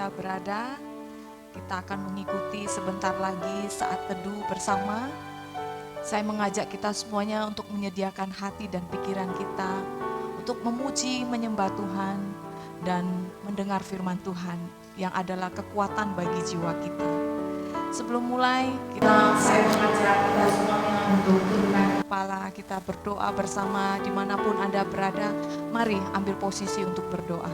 Anda berada, kita akan mengikuti sebentar lagi saat teduh bersama. Saya mengajak kita semuanya untuk menyediakan hati dan pikiran kita untuk memuji, menyembah Tuhan, dan mendengar firman Tuhan yang adalah kekuatan bagi jiwa kita. Sebelum mulai, saya mengajak kita semuanya untuk tundukkan kepala, kita berdoa bersama dimanapun Anda berada. Mari ambil posisi untuk berdoa.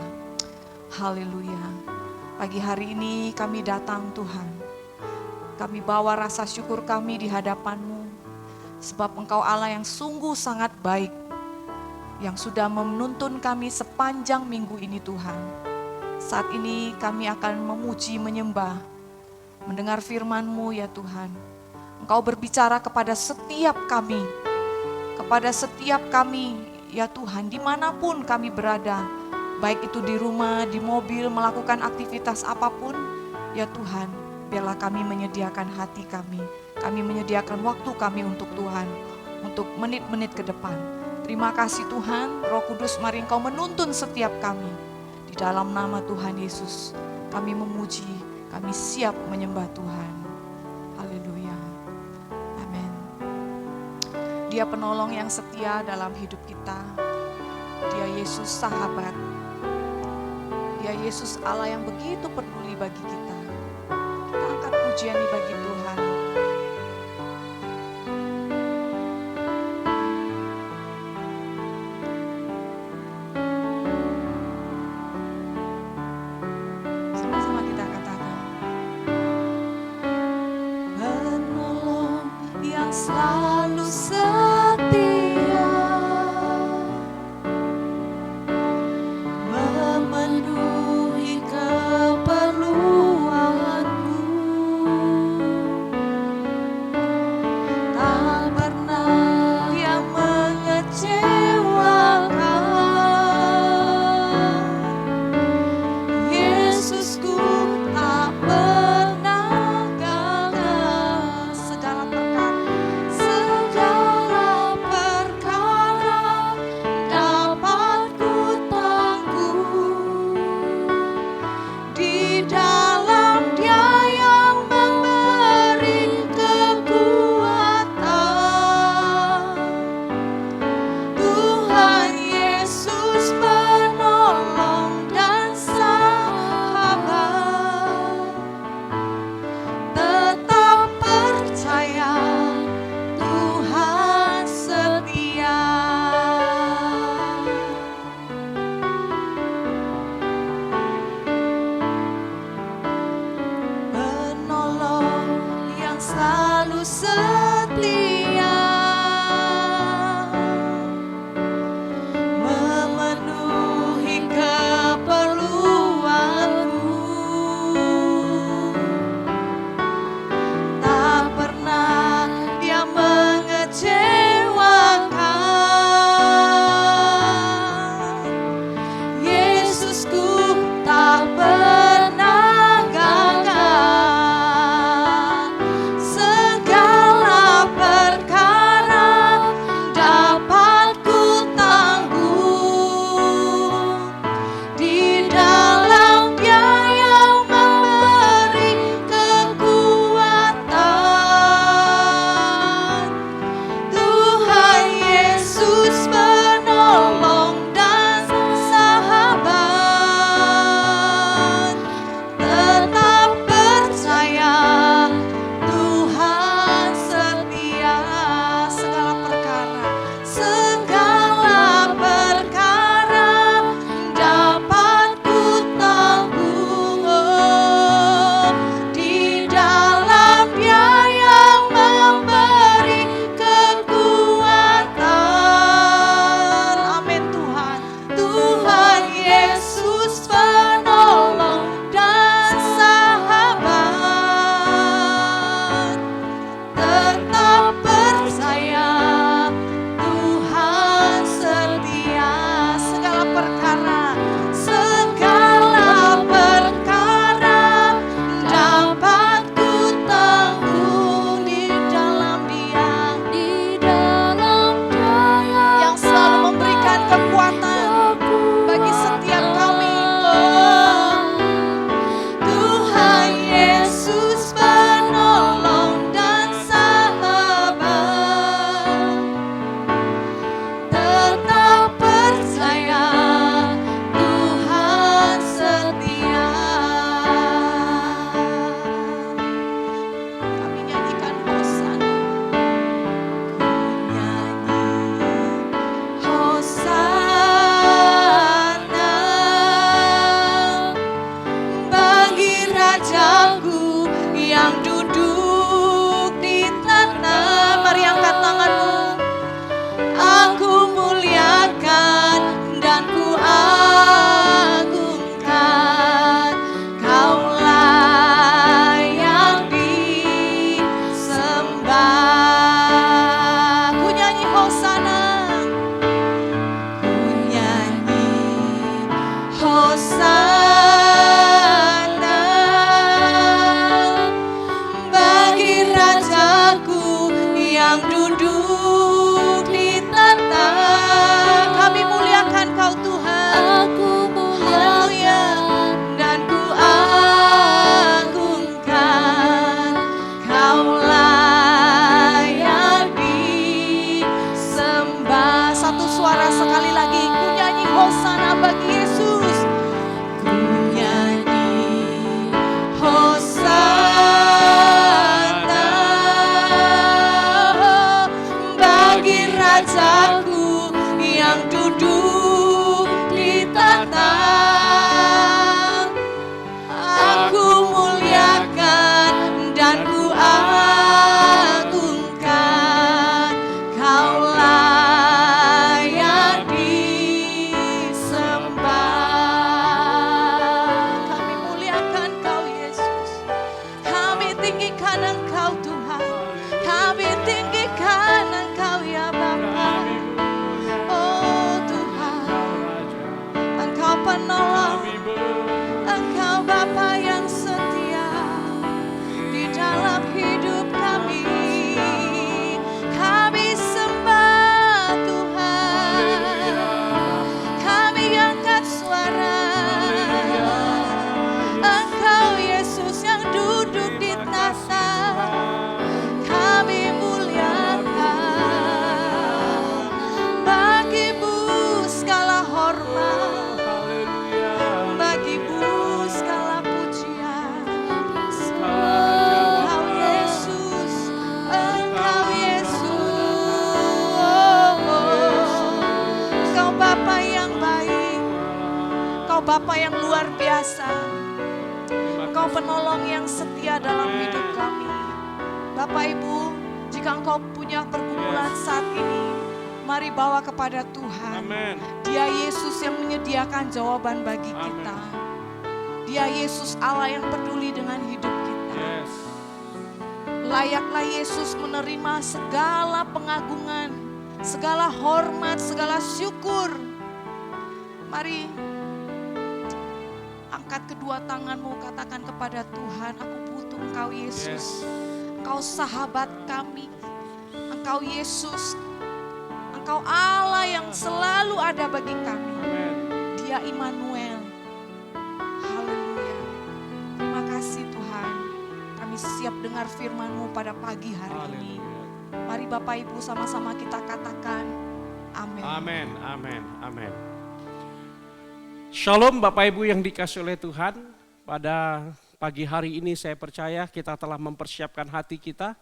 Haleluya. Pagi hari ini kami datang Tuhan. Kami bawa rasa syukur kami di hadapan-Mu. Sebab Engkau Allah yang sungguh sangat baik. Yang sudah menuntun kami sepanjang minggu ini Tuhan. Saat ini kami akan memuji, menyembah, mendengar firman-Mu ya Tuhan. Engkau berbicara kepada setiap kami ya Tuhan, dimanapun kami berada, baik itu di rumah, di mobil, melakukan aktivitas apapun, ya Tuhan, biarlah kami menyediakan hati kami menyediakan waktu kami untuk Tuhan, untuk menit-menit ke depan. Terima kasih Tuhan, Roh Kudus, mari Engkau menuntun setiap kami. Di dalam nama Tuhan Yesus, kami memuji, kami siap menyembah Tuhan. Haleluya. Amin. Dia penolong yang setia dalam hidup kita. Dia Yesus sahabat. Dia Yesus Allah yang begitu peduli bagi kita. Kita angkat pujian ini bagi Tuhan. Sama-sama kita katakan. Penolong yang selalu setia, memenuhi keperluanku, tak pernah Dia mengecewakan. Yesusku tak pernah gagal. Segala perkara dapat ku tangguh di dalam Dia yang memberi kekuatan. Tuhan Yesus penolong dan sahabat, tetap percaya Tuhan setia. Penolong yang selalu setia, memenuhi keperluanku, tak pernah Dia mengecewakan. Yesusku tak pernah gagal. Segala Bapa yang luar biasa. Engkau penolong yang setia dalam hidup kami. Bapak Ibu, jika Engkau punya pergumulan saat ini, mari bawa kepada Tuhan. Amen. Dia Yesus yang menyediakan jawaban bagi kita. Dia Yesus Allah yang peduli dengan hidup kita. Yes. Layaklah Yesus menerima segala pengagungan, segala hormat, segala syukur. Mari angkat kedua tanganmu, katakan kepada Tuhan, aku butuh Engkau Yesus. Engkau sahabat kami. Engkau Yesus. Engkau Allah yang selalu ada bagi kami. Dia Immanuel. Haleluya. Terima kasih Tuhan. Kami siap dengar firman-Mu pada pagi hari ini. Mari Bapak Ibu sama-sama kita katakan amin. Amin, amin, amin. Shalom Bapak Ibu yang dikasihi oleh Tuhan. Pada pagi hari ini saya percaya kita telah mempersiapkan hati kita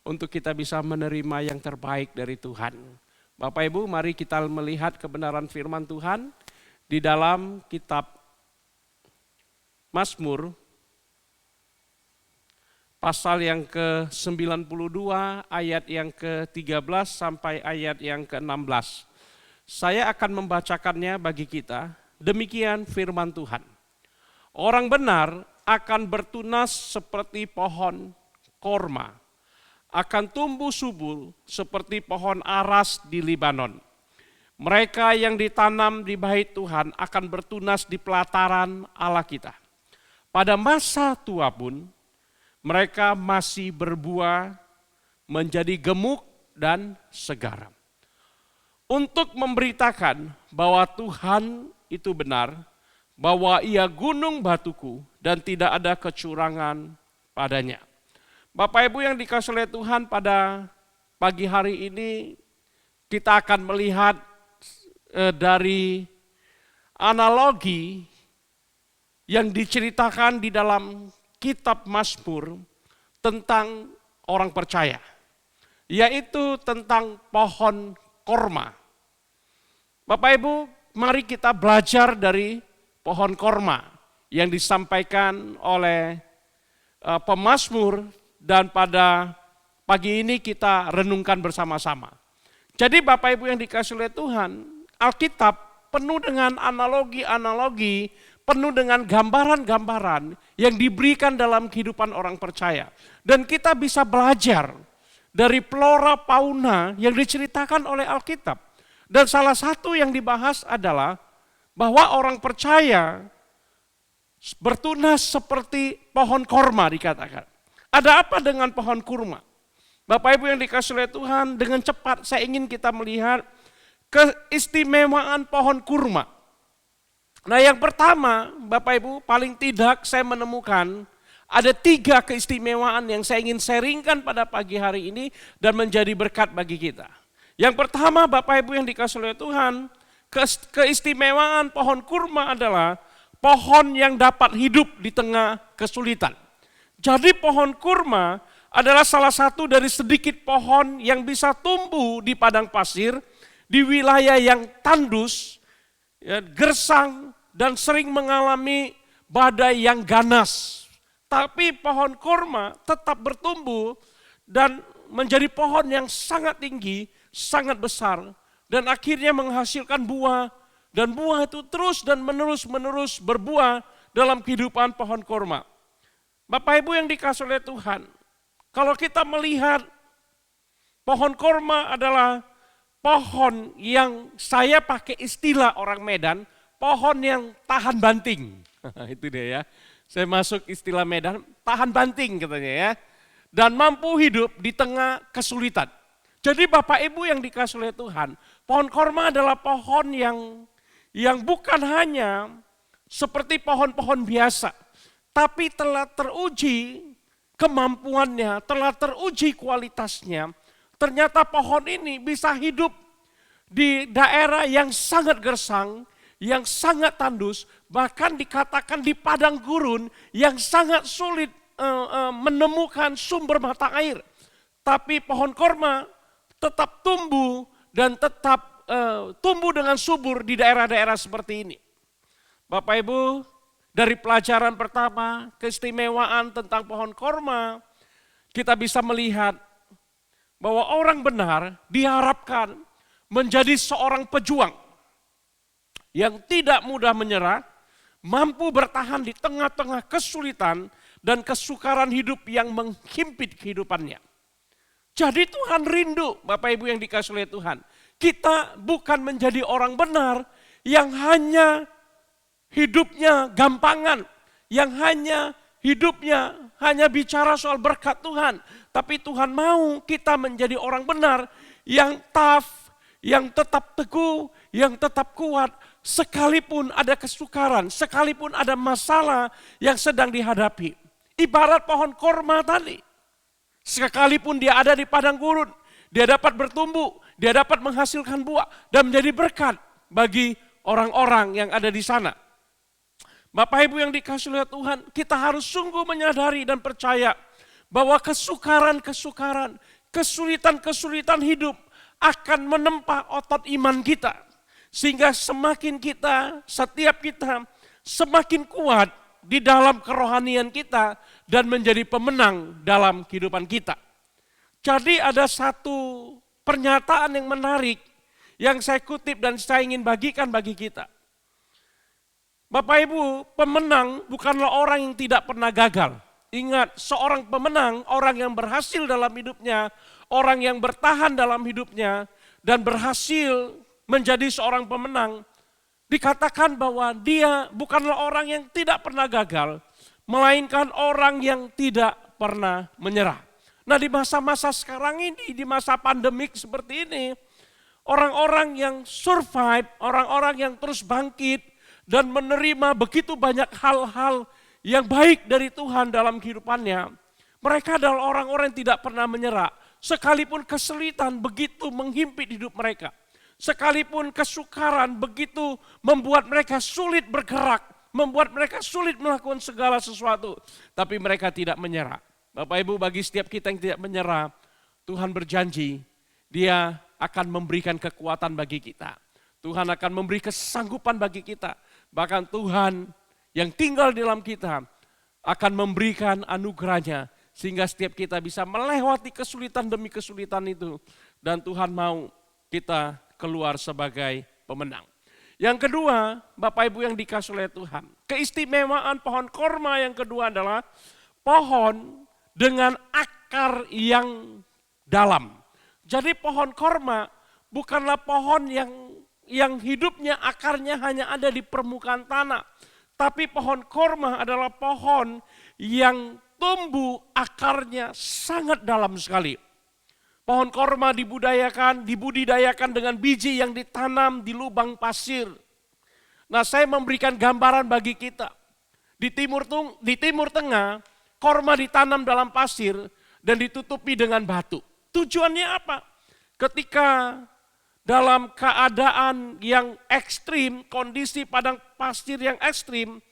untuk kita bisa menerima yang terbaik dari Tuhan. Bapak Ibu, mari kita melihat kebenaran firman Tuhan di dalam kitab Mazmur pasal yang ke-92 ayat yang ke-13 sampai ayat yang ke-16. Saya akan membacakannya bagi kita. Demikian firman Tuhan. Orang benar akan bertunas seperti pohon korma, akan tumbuh subur seperti pohon aras di Libanon. Mereka yang ditanam di bait Tuhan akan bertunas di pelataran Allah kita. Pada masa tua pun mereka masih berbuah menjadi gemuk dan segar. Untuk memberitakan bahwa Tuhan itu benar, bahwa Ia gunung batuku dan tidak ada kecurangan padanya. Bapak Ibu yang dikasihi oleh Tuhan, pada pagi hari ini kita akan melihat dari analogi yang diceritakan di dalam kitab Mazmur tentang orang percaya, yaitu tentang pohon korma. Bapak Ibu, mari kita belajar dari pohon korma yang disampaikan oleh pemazmur dan pada pagi ini kita renungkan bersama-sama. Jadi Bapak Ibu yang dikasihi oleh Tuhan, Alkitab penuh dengan analogi-analogi, penuh dengan gambaran-gambaran yang diberikan dalam kehidupan orang percaya. Dan kita bisa belajar dari flora fauna yang diceritakan oleh Alkitab. Dan salah satu yang dibahas adalah bahwa orang percaya bertunas seperti pohon korma dikatakan. Ada apa dengan pohon kurma? Bapak Ibu yang dikasihi oleh Tuhan, dengan cepat saya ingin kita melihat keistimewaan pohon kurma. Nah yang pertama Bapak Ibu, paling tidak saya menemukan ada 3 keistimewaan yang saya ingin sharingkan pada pagi hari ini dan menjadi berkat bagi kita. Yang pertama Bapak Ibu yang dikasihi oleh Tuhan, keistimewaan pohon kurma adalah pohon yang dapat hidup di tengah kesulitan. Jadi pohon kurma adalah salah satu dari sedikit pohon yang bisa tumbuh di padang pasir, di wilayah yang tandus, gersang, dan sering mengalami badai yang ganas. Tapi pohon kurma tetap bertumbuh dan menjadi pohon yang sangat tinggi, sangat besar, dan akhirnya menghasilkan buah, dan buah itu terus dan menerus berbuah dalam kehidupan pohon kurma. Bapak Ibu yang dikasihi oleh Tuhan, kalau kita melihat pohon kurma adalah pohon yang saya pakai istilah orang Medan, pohon yang tahan banting. Itu dia ya, saya masuk istilah Medan, tahan banting katanya ya. Dan mampu hidup di tengah kesulitan. Jadi Bapak Ibu yang dikasihi oleh Tuhan, pohon korma adalah pohon yang bukan hanya seperti pohon-pohon biasa, tapi telah teruji kemampuannya, telah teruji kualitasnya. Ternyata pohon ini bisa hidup di daerah yang sangat gersang, yang sangat tandus, bahkan dikatakan di padang gurun yang sangat sulit menemukan sumber mata air. Tapi pohon korma tetap tumbuh dan tetap tumbuh dengan subur di daerah-daerah seperti ini. Bapak Ibu, dari pelajaran pertama, keistimewaan tentang pohon korma, kita bisa melihat bahwa orang benar diharapkan menjadi seorang pejuang yang tidak mudah menyerah, mampu bertahan di tengah-tengah kesulitan dan kesukaran hidup yang menghimpit kehidupannya. Jadi Tuhan rindu, Bapak Ibu yang dikasihi oleh Tuhan. Kita bukan menjadi orang benar yang hanya hidupnya gampangan, yang hidupnya hanya bicara soal berkat Tuhan. Tapi Tuhan mau kita menjadi orang benar yang tough, yang tetap teguh, yang tetap kuat. Sekalipun ada kesukaran, sekalipun ada masalah yang sedang dihadapi. Ibarat pohon korma tadi. Sekalipun dia ada di padang gurun, dia dapat bertumbuh, dia dapat menghasilkan buah dan menjadi berkat bagi orang-orang yang ada di sana. Bapak Ibu yang dikasihi oleh Tuhan, kita harus sungguh menyadari dan percaya bahwa kesukaran-kesukaran, kesulitan-kesulitan hidup akan menempa otot iman kita. Sehingga setiap kita semakin kuat di dalam kerohanian kita dan menjadi pemenang dalam kehidupan kita. Jadi ada satu pernyataan yang menarik yang saya kutip dan saya ingin bagikan bagi kita. Bapak Ibu, pemenang bukanlah orang yang tidak pernah gagal. Ingat, seorang pemenang, orang yang berhasil dalam hidupnya, orang yang bertahan dalam hidupnya, dan berhasil menjadi seorang pemenang, dikatakan bahwa dia bukanlah orang yang tidak pernah gagal, melainkan orang yang tidak pernah menyerah. Nah, di masa-masa sekarang ini, di masa pandemik seperti ini, orang-orang yang survive, orang-orang yang terus bangkit dan menerima begitu banyak hal-hal yang baik dari Tuhan dalam kehidupannya, mereka adalah orang-orang yang tidak pernah menyerah. Sekalipun kesulitan begitu menghimpit hidup mereka, sekalipun kesukaran begitu membuat mereka sulit bergerak, membuat mereka sulit melakukan segala sesuatu, tapi mereka tidak menyerah. Bapak Ibu, bagi setiap kita yang tidak menyerah, Tuhan berjanji Dia akan memberikan kekuatan bagi kita. Tuhan akan memberi kesanggupan bagi kita. Bahkan Tuhan yang tinggal di dalam kita akan memberikan anugerahnya sehingga setiap kita bisa melewati kesulitan demi kesulitan itu. Dan Tuhan mau kita keluar sebagai pemenang. Yang kedua, Bapak Ibu yang dikasihi oleh Tuhan, keistimewaan pohon korma yang kedua adalah pohon dengan akar yang dalam. Jadi pohon korma bukanlah pohon yang hidupnya akarnya hanya ada di permukaan tanah. Tapi pohon korma adalah pohon yang tumbuh akarnya sangat dalam sekali. Pohon korma dibudidayakan dengan biji yang ditanam di lubang pasir. Nah, saya memberikan gambaran bagi kita. Di Timur Tengah, korma ditanam dalam pasir dan ditutupi dengan batu. Tujuannya apa? Ketika dalam keadaan yang ekstrim, kondisi padang pasir yang ekstrim,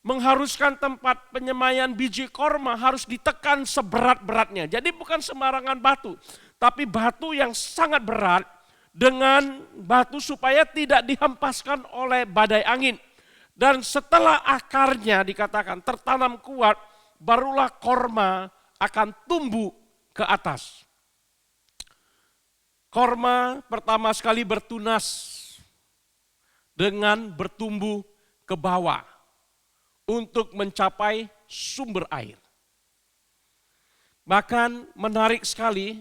mengharuskan tempat penyemaian biji korma harus ditekan seberat-beratnya. Jadi bukan sembarangan batu, tapi batu yang sangat berat dengan batu supaya tidak dihempaskan oleh badai angin. Dan setelah akarnya dikatakan tertanam kuat, barulah korma akan tumbuh ke atas. Korma pertama sekali bertunas dengan bertumbuh ke bawah untuk mencapai sumber air. Bahkan menarik sekali,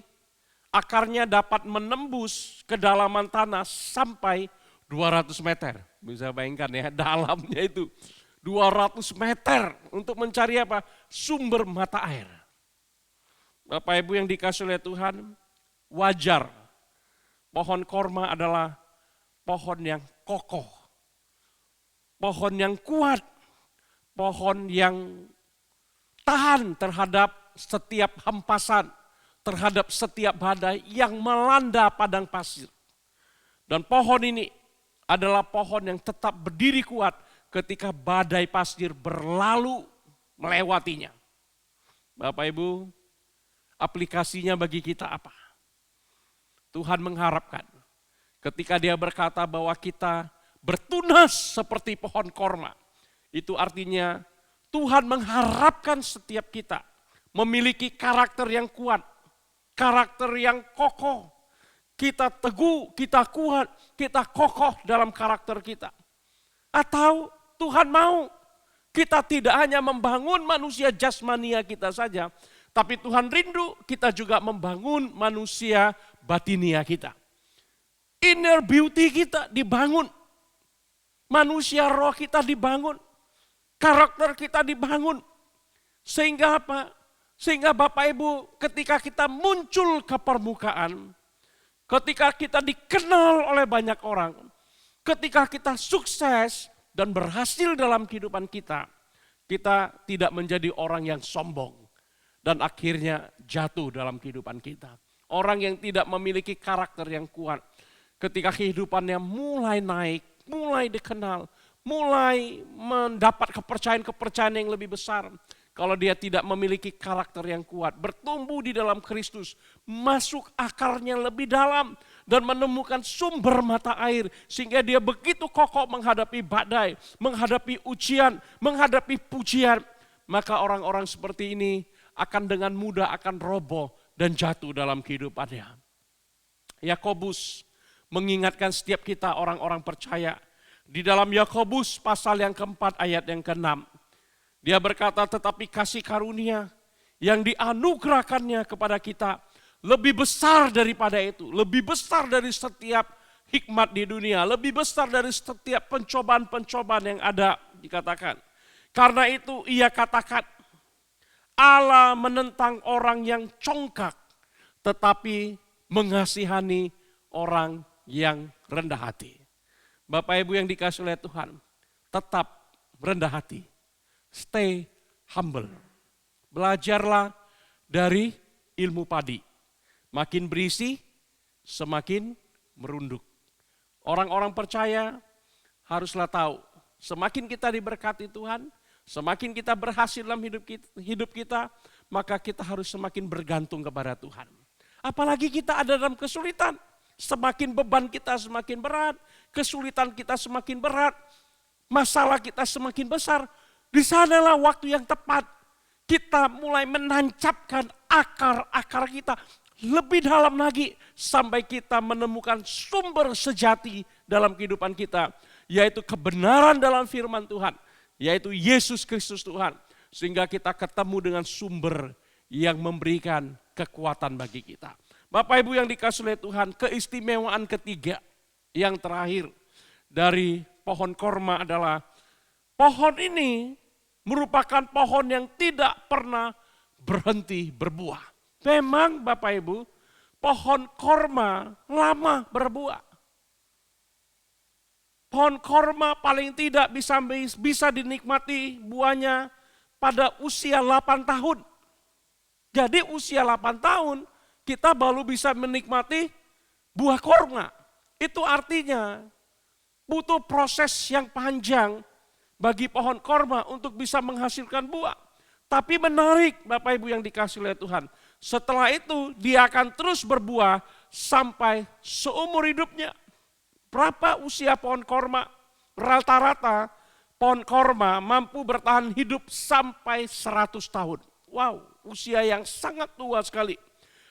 akarnya dapat menembus kedalaman tanah sampai 200 meter. Bisa bayangkan ya, dalamnya itu 200 meter untuk mencari apa? Sumber mata air. Bapak Ibu yang dikasihi oleh Tuhan, wajar. Pohon korma adalah pohon yang kokoh, pohon yang kuat, pohon yang tahan terhadap setiap hempasan, terhadap setiap badai yang melanda padang pasir. Dan pohon ini adalah pohon yang tetap berdiri kuat ketika badai pasir berlalu melewatinya. Bapak Ibu, aplikasinya bagi kita apa? Tuhan mengharapkan ketika Dia berkata bahwa kita bertunas seperti pohon korma. Itu artinya Tuhan mengharapkan setiap kita memiliki karakter yang kuat, karakter yang kokoh. Kita teguh, kita kuat, kita kokoh dalam karakter kita. Atau Tuhan mau kita tidak hanya membangun manusia jasmania kita saja, tapi Tuhan rindu kita juga membangun manusia batinia kita. Inner beauty kita dibangun, manusia roh kita dibangun, karakter kita dibangun. Sehingga apa? Sehingga Bapak Ibu ketika kita muncul ke permukaan, ketika kita dikenal oleh banyak orang, ketika kita sukses dan berhasil dalam kehidupan kita, kita tidak menjadi orang yang sombong dan akhirnya jatuh dalam kehidupan kita. Orang yang tidak memiliki karakter yang kuat, ketika kehidupannya mulai naik, mulai dikenal, mulai mendapat kepercayaan-kepercayaan yang lebih besar. Kalau dia tidak memiliki karakter yang kuat, bertumbuh di dalam Kristus, masuk akarnya lebih dalam dan menemukan sumber mata air sehingga dia begitu kokoh menghadapi badai, menghadapi ujian, menghadapi pujian, maka orang-orang seperti ini akan dengan mudah akan roboh dan jatuh dalam kehidupannya. Yakobus mengingatkan setiap kita orang-orang percaya di dalam Yakobus pasal yang keempat ayat yang ke-6. Dia berkata, tetapi kasih karunia yang dianugerahkannya kepada kita lebih besar daripada itu. Lebih besar dari setiap hikmat di dunia. Lebih besar dari setiap pencobaan-pencobaan yang ada, dikatakan. Karena itu ia katakan, Allah menentang orang yang congkak, tetapi mengasihani orang yang rendah hati. Bapak Ibu yang dikasihi oleh Tuhan, tetap rendah hati. Stay humble. Belajarlah dari ilmu padi. Makin berisi, semakin merunduk. Orang-orang percaya haruslah tahu, semakin kita diberkati Tuhan, semakin kita berhasil dalam hidup kita, maka kita harus semakin bergantung kepada Tuhan. Apalagi kita ada dalam kesulitan, semakin beban kita semakin berat, kesulitan kita semakin berat, masalah kita semakin besar. Di sanalah waktu yang tepat kita mulai menancapkan akar-akar kita lebih dalam lagi sampai kita menemukan sumber sejati dalam kehidupan kita, yaitu kebenaran dalam firman Tuhan, yaitu Yesus Kristus Tuhan, sehingga kita ketemu dengan sumber yang memberikan kekuatan bagi kita. Bapak Ibu yang dikasihi oleh Tuhan, keistimewaan ketiga yang terakhir dari pohon korma adalah pohon ini merupakan pohon yang tidak pernah berhenti berbuah. Memang Bapak Ibu, pohon korma lama berbuah. Pohon korma paling tidak bisa dinikmati buahnya pada usia 8 tahun. Jadi usia 8 tahun kita baru bisa menikmati buah korma. Itu artinya butuh proses yang panjang bagi pohon korma untuk bisa menghasilkan buah. Tapi menarik Bapak Ibu yang dikasihi oleh Tuhan. Setelah itu dia akan terus berbuah sampai seumur hidupnya. Berapa usia pohon korma? Rata-rata pohon korma mampu bertahan hidup sampai 100 tahun. Wow, usia yang sangat tua sekali.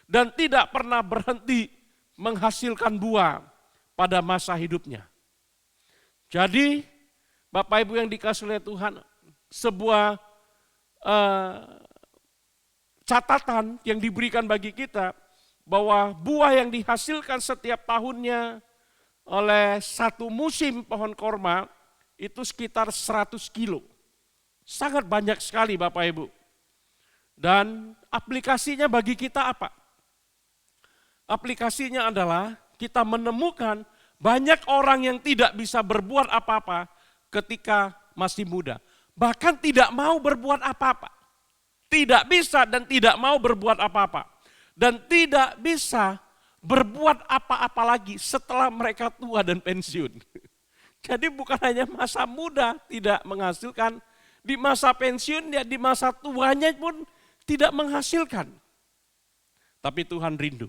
Dan tidak pernah berhenti menghasilkan buah pada masa hidupnya. Jadi Bapak Ibu yang dikasihi oleh Tuhan, sebuah catatan yang diberikan bagi kita bahwa buah yang dihasilkan setiap tahunnya oleh satu musim pohon korma itu sekitar 100 kilo. Sangat banyak sekali Bapak Ibu. Dan aplikasinya bagi kita apa? Aplikasinya adalah kita menemukan banyak orang yang tidak bisa berbuat apa-apa ketika masih muda. Bahkan tidak mau berbuat apa-apa. Tidak bisa dan tidak mau berbuat apa-apa. Dan tidak bisa berbuat apa-apa lagi setelah mereka tua dan pensiun. Jadi bukan hanya masa muda tidak menghasilkan, di masa pensiun ya di masa tuanya pun tidak menghasilkan. Tapi Tuhan rindu.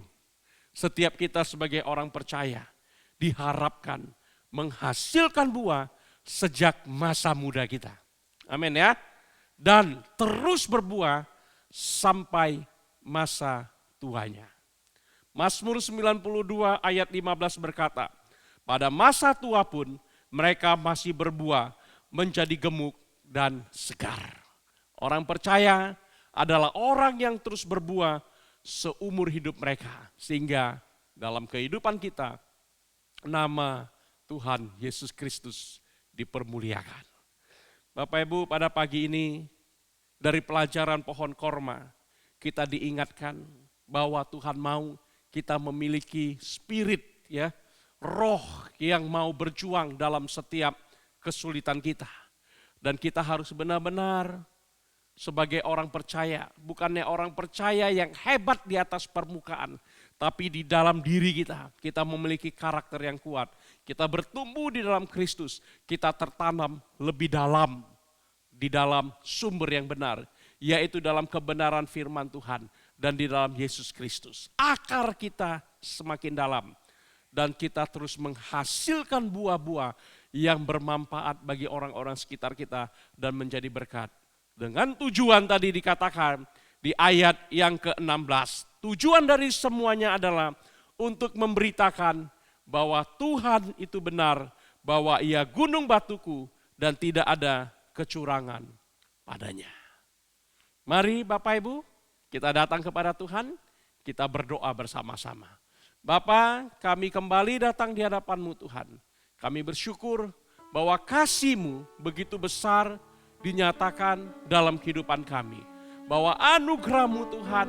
Setiap kita sebagai orang percaya diharapkan menghasilkan buah sejak masa muda kita. Amin ya. Dan terus berbuah sampai masa tuanya. Mazmur 92 ayat 15 berkata, pada masa tua pun mereka masih berbuah menjadi gemuk dan segar. Orang percaya adalah orang yang terus berbuah seumur hidup mereka. Sehingga dalam kehidupan kita, nama Tuhan Yesus Kristus dipermuliakan. Bapak Ibu, pada pagi ini dari pelajaran pohon korma, kita diingatkan bahwa Tuhan mau kita memiliki spirit, ya, roh yang mau berjuang dalam setiap kesulitan kita. Dan kita harus benar-benar sebagai orang percaya, bukannya orang percaya yang hebat di atas permukaan, tapi di dalam diri kita memiliki karakter yang kuat. Kita bertumbuh di dalam Kristus, kita tertanam lebih dalam di dalam sumber yang benar, yaitu dalam kebenaran firman Tuhan dan di dalam Yesus Kristus. Akar kita semakin dalam dan kita terus menghasilkan buah-buah yang bermanfaat bagi orang-orang sekitar kita dan menjadi berkat. Dengan tujuan tadi dikatakan di ayat yang ke-16. Tujuan dari semuanya adalah untuk memberitakan bahwa Tuhan itu benar, bahwa Ia gunung batuku dan tidak ada kecurangan padanya. Mari Bapak Ibu, kita datang kepada Tuhan, kita berdoa bersama-sama. Bapa, kami kembali datang di hadapan-Mu Tuhan. Kami bersyukur bahwa kasih-Mu begitu besar dinyatakan dalam kehidupan kami. Bahwa anugerah-Mu Tuhan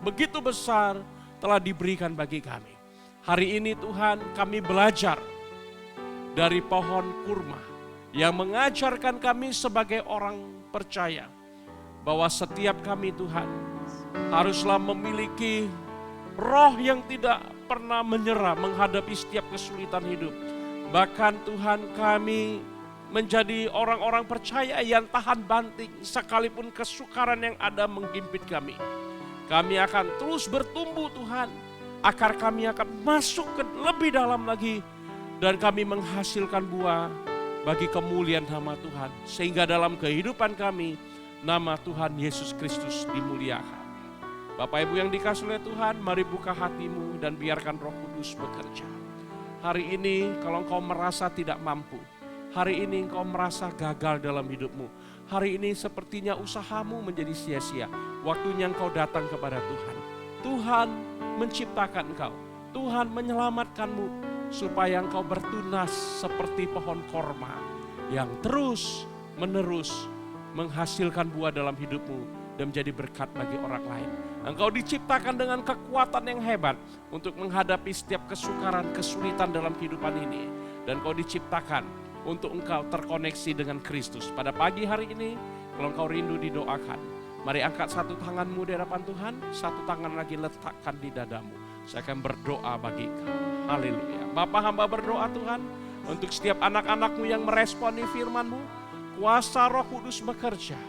begitu besar telah diberikan bagi kami. Hari ini Tuhan kami belajar dari pohon kurma yang mengajarkan kami sebagai orang percaya. Bahwa setiap kami Tuhan haruslah memiliki roh yang tidak pernah menyerah menghadapi setiap kesulitan hidup. Bahkan Tuhan kami menjadi orang-orang percaya yang tahan banting sekalipun kesukaran yang ada menghimpit kami. Kami akan terus bertumbuh Tuhan, akar kami akan masuk ke lebih dalam lagi dan kami menghasilkan buah bagi kemuliaan nama Tuhan. Sehingga dalam kehidupan kami nama Tuhan Yesus Kristus dimuliakan. Bapak Ibu yang dikasihi oleh Tuhan, mari buka hatimu dan biarkan Roh Kudus bekerja. Hari ini kalau engkau merasa tidak mampu, hari ini engkau merasa gagal dalam hidupmu, hari ini sepertinya usahamu menjadi sia-sia, waktunya engkau datang kepada Tuhan. Tuhan menciptakan engkau, Tuhan menyelamatkanmu supaya engkau bertunas seperti pohon korma yang terus menerus menghasilkan buah dalam hidupmu dan menjadi berkat bagi orang lain. Engkau diciptakan dengan kekuatan yang hebat untuk menghadapi setiap kesukaran, kesulitan dalam kehidupan ini. Dan engkau diciptakan untuk engkau terkoneksi dengan Kristus. Pada pagi hari ini, kalau engkau rindu didoakan, mari angkat satu tanganmu di hadapan Tuhan, satu tangan lagi letakkan di dadamu. Saya akan berdoa bagi engkau. Haleluya. Bapa, hamba berdoa Tuhan, untuk setiap anak-anakmu yang meresponi firman-Mu, kuasa Roh Kudus bekerja.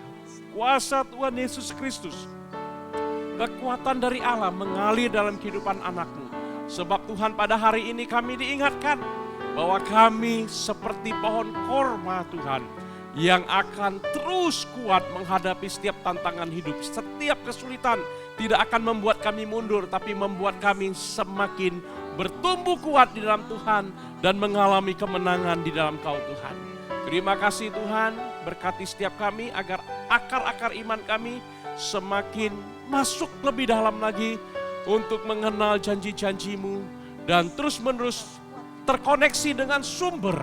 Kuasa Tuhan Yesus Kristus, kekuatan dari Allah mengalir dalam kehidupan anakmu. Sebab Tuhan pada hari ini kami diingatkan bahwa kami seperti pohon korma Tuhan yang akan terus kuat menghadapi setiap tantangan hidup. Setiap kesulitan tidak akan membuat kami mundur, tapi membuat kami semakin bertumbuh kuat di dalam Tuhan dan mengalami kemenangan di dalam Kau Tuhan. Terima kasih Tuhan, berkati setiap kami agar akar-akar iman kami semakin masuk lebih dalam lagi untuk mengenal janji-janji-Mu dan terus-menerus terkoneksi dengan sumber,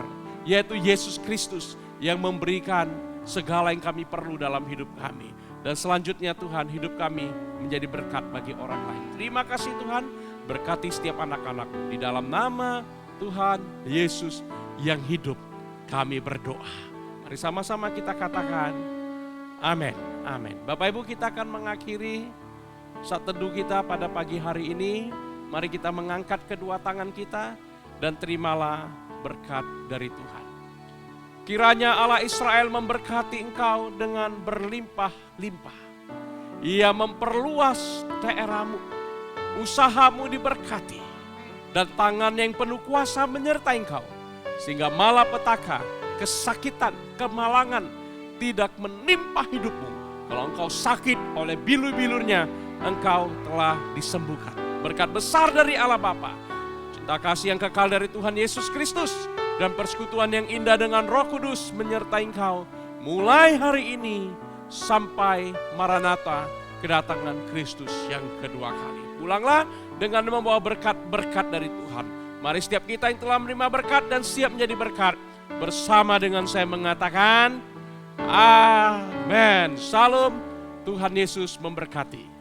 yaitu Yesus Kristus yang memberikan segala yang kami perlu dalam hidup kami. Dan selanjutnya Tuhan, hidup kami menjadi berkat bagi orang lain. Terima kasih Tuhan, berkati setiap anak-anak-Mu. Di dalam nama Tuhan Yesus yang hidup, kami berdoa. Mari sama-sama kita katakan, amin, amin. Bapak Ibu, kita akan mengakhiri saat teduh kita pada pagi hari ini. Mari kita mengangkat kedua tangan kita dan terimalah berkat dari Tuhan. Kiranya Allah Israel memberkati engkau dengan berlimpah-limpah. Ia memperluas daerahmu, usahamu diberkati, dan tangan yang penuh kuasa menyertai engkau. Sehingga malapetaka, kesakitan, kemalangan tidak menimpa hidupmu. Kalau engkau sakit oleh bilur-bilurnya, engkau telah disembuhkan. Berkat besar dari Allah Bapa, cinta kasih yang kekal dari Tuhan Yesus Kristus, dan persekutuan yang indah dengan Roh Kudus menyertai engkau mulai hari ini sampai Maranatha, kedatangan Kristus yang kedua kali. Pulanglah dengan membawa berkat-berkat dari Tuhan. Mari setiap kita yang telah menerima berkat dan siap menjadi berkat, bersama dengan saya mengatakan, Amin. Salam, Tuhan Yesus memberkati.